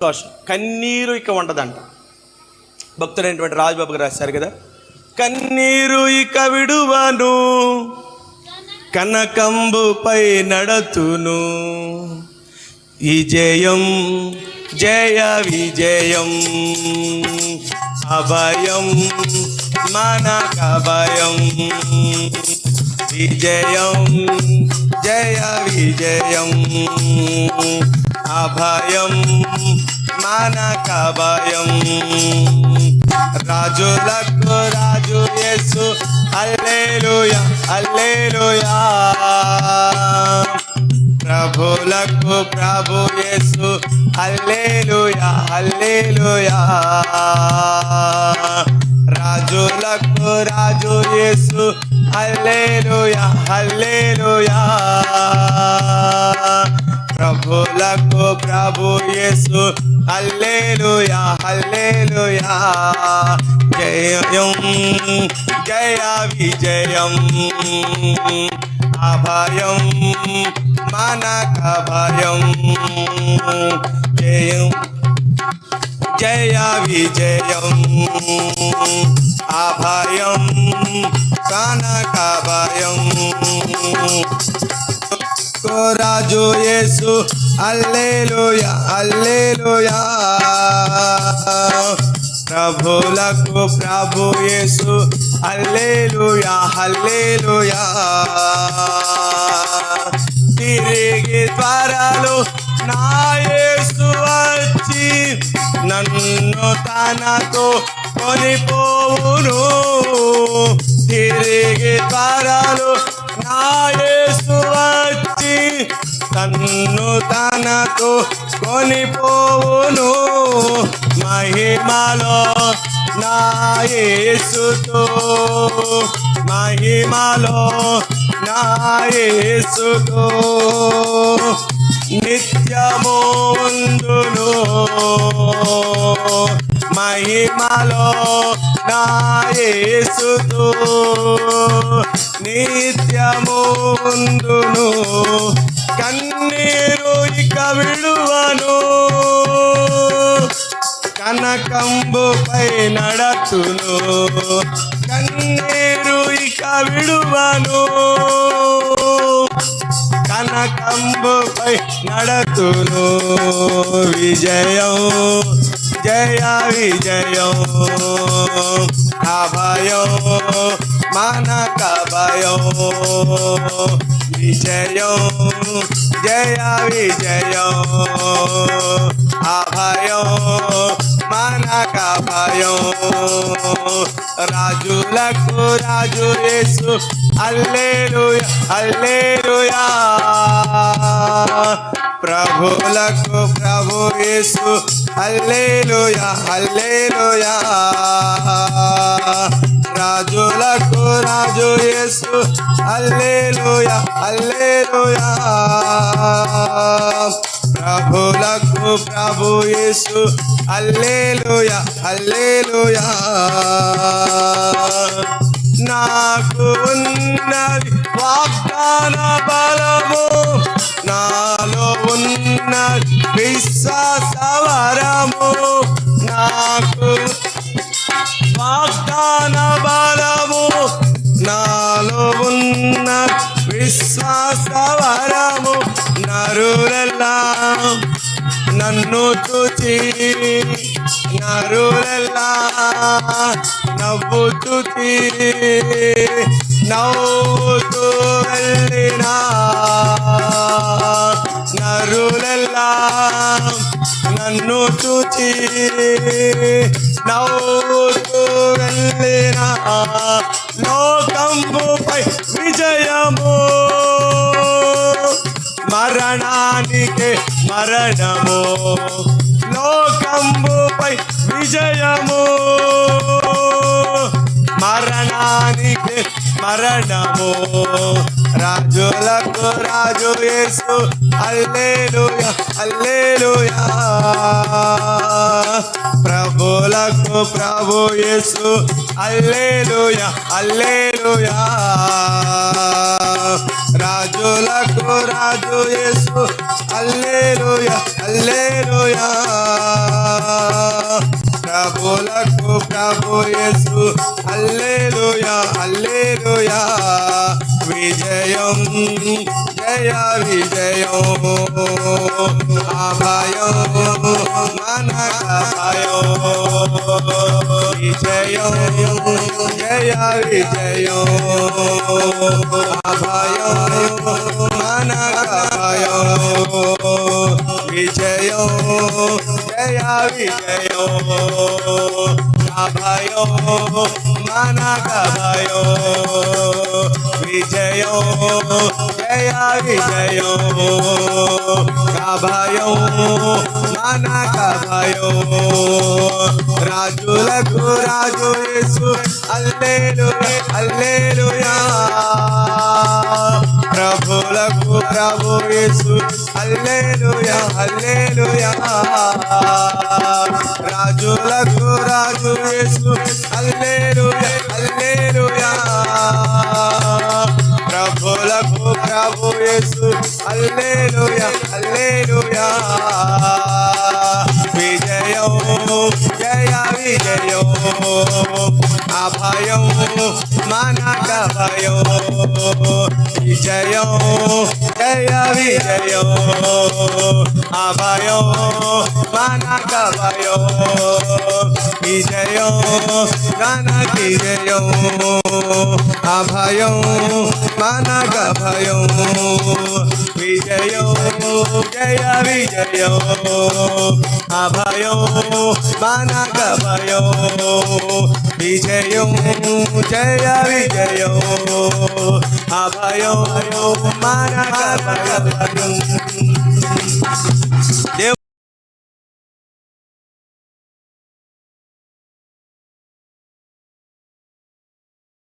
కన్నీరు ఇక ఉండదంట. భక్తుడైనటువంటి రాజబాబు గారు రాశారు కదా, కన్నీరు ఇక విడువను, కనకంబుపై నడతును, విజయం జయ విజయం, అభయం మనకభయం, విజయం జయ విజయం, అభయం మనకభయం. రాజులకు రాజు యేసు, హల్లెలూయా హల్లెలూయా. ప్రభులకు ప్రభు యేసు, హల్లెలూయా హల్లెలూయా. రాజులకు రాజు యేసు, హల్లెలూయా హల్లెలూయా. ప్రభులకు ప్రభు యేసు, హల్లెలూయా హల్లెలూయా. జయం జయ విజయం, అభయం మనకభయం, జయం జయ విజయం, అభయం కనకభయం. రాజు యేసు, హల్లెలూయా హల్లెలూయా. ప్రభులకు ప్రభు యేసు, హల్లెలూయా హల్లెలూయా. తిరిగి త్వరలో నా యేసు వచ్చి, నన్ను తనతో కొనిపోవును. తిరిగి త్వరలో నా యేసు వచ్చి, తన్ను తనతో కొనిపోవును. మహిమలో నా యేసుతో, మహిమలో నా యేసుతో నిత్యము ఉందును. మహిమలో నా యేసుతో నిత్యము ఉందును. కన్నీరు ఇక విడువను, కనకంబుపై నడతును. కన్నీరు ఇక విడువను, కనకంబుపై నడతును. విజయం జయ విజయం, అభయం మనకభయం, విజయం జయ విజయం, అభయం మనకభయం. రాజులకు రాజు యేసు, హల్లెలూయా హల్లెలూయా. ప్రభులకు ప్రభు యేసు, హల్లెలూయా హల్లెలూయా. రాజులకు రాజు యేసు, హల్లెలూయా హల్లెలూయా. ప్రభులకు ప్రభు యేసు, హల్లెలూయా హల్లెలూయా. నాకు ఉన్నది వాగ్దాన బలము, నాలో ఉన్న విశ్వాస వరము. నాకు వాగ్దాన బలము, నాలో ఉన్న విశ్వాస వరము. నరులెల్లా నన్ను చూచి, నరులెల్లా నవ్వు చూచి, నవ్వుతూ వెళ్ళినా. నరులెల్లా నన్ను చూచి, నవ్వుతూ వెళ్ళినా. లోకంబుపై విజయము, మరణానికి మరణము. లోకంబుపై విజయము, మరణానికి మరణము. రాజులకు రాజు యేసు, హల్లెలూయా హల్లెలూయా. ప్రభులకు ప్రభు యేసు, హల్లెలూయా హల్లెలూయా. రాజు రాజులకు రాజు యేసు హల్లెలూయా హల్లెలూయా ప్రభులకు ప్రభు యేసు హల్లెలూయా హల్లెలూయా విజయం జయ విజయం అభయం మనక భయం విజయం జయ విజయం అభయం మనక భయం విజయం జయ విజయం అభయం మనక భయం విజయం జయ విజయం అభయం మనక భయం రాజులకు రాజు యేసు హల్లెలూయా హల్లెలూయా ప్రభులకు ప్రభు యేసు హల్లెలూయా హల్లెలూయా రాజులకు రాజు యేసు హల్లెలూయా హల్లెలూయా ప్రభులకు ప్రభు యేసు హల్లెలూయా హల్లెలూయా విజయం జయ విజయం అభయం మనక భయం విజయం జయ విజయం అభయం మనక భయం విజయం గణక విజయం అభయం మనక భయం విజయం జయ విజయం అభయం మనక భయం విజయం జయ విజయం అభయం మనక భయం